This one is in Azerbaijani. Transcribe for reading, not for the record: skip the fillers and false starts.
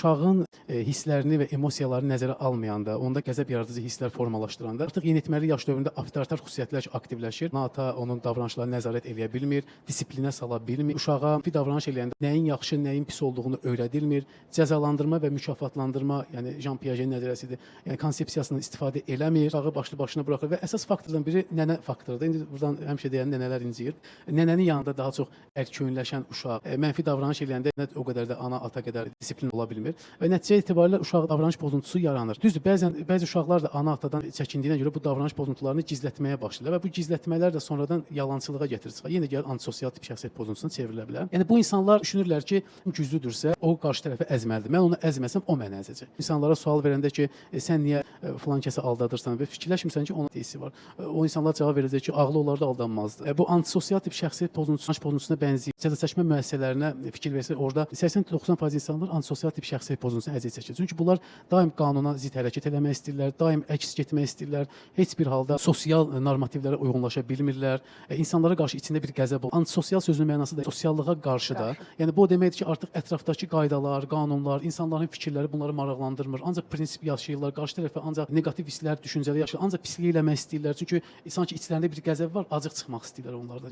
uşağın hisslərini və emosiyalarını nəzərə almayanda, onda qəzəb yaradıcı hisslər formalaşdıranda artıq yeniyetməli yaş dövründə avtoritar xüsusiyyətlər aktivləşir. Ata onun davranışlarına nəzarət edə bilmir, disiplinə sala bilmir. Uşağa bir davranış eləyəndə nəyin yaxşı, nəyin pis olduğunu öyrədilmir. Cəzalandırma və mükafatlandırma, yəni Jean Piagetin nəzəriyyəsidir. Yəni konsepsiyasından istifadə eləmir. Uşağı başlı başına buraxır və əsas faktordan biri nənə faktorudur. İndi buradan həmişə deyən nənələr inciyir. Nənənin yanında daha çox ərköyünləşən uşaq, mənfi davranış eləyəndə o qədər də ana, ata qədər disiplin ola bilmir və nəticə etibarilə uşaq davranış pozuntusu yaranır. Düzdür, bəzi uşaqlar da ana, atadan çəkindiyinə görə bu davranış pozuntularını gizlətməyə başlayırlar və bu gizlətmələr də sonradan yalançılığa gətirir çıxar. Yenə gəlir antisosial tip şəxsiyyət pozuntusuna çevrilə bilər. Yəni bu insanlar düşünürlər ki, güclüdürsə, o qarşı tərəfə əzməlidir. Mən onu əzməsəm, o məni əzəcək. İnsanlara sual verəndə ki, sən niyə filan kəsi aldadırsan və fikirləşmirsən ki, onun hissi var. O insanlar cavab verəcək ki, ağlı onlarda aldanmazdı. Bu antisosial tip şəxsiyyət pozuntusuna bənzəyir. Cəza çəkmə müəssisələrinə fikir versək, orada 80-90% insanlar antisosial tip şəxsiyyət pozuntusuna əziyyət çəkir. Çünki bunlar daim qanuna zidd hərəkət etmək istəyirlər, daim əks getmək istəyirlər, heç bir halda sosial normativlərə uyğunlaşa bilmirlər. İnsanlara qarşı içində bir qəzəb olur. Antisosial sözünün mənası da sosiallığa qarşı da. Yəni bu o deməkdir ki, artıq ətrafdakı qaydalar, qanunlar, insanların fikirləri bunları maraqlandırmır. Ancaq prinsip yaşayırlar, qarşı tərəfə ancaq neqativ hisslər, düşüncələr yaşayırlar, ancaq pislik eləmək istəyirlər. Çünki sanki içlərində bir qəzəb var, acıq çıxmaq istəyirlər onlardan.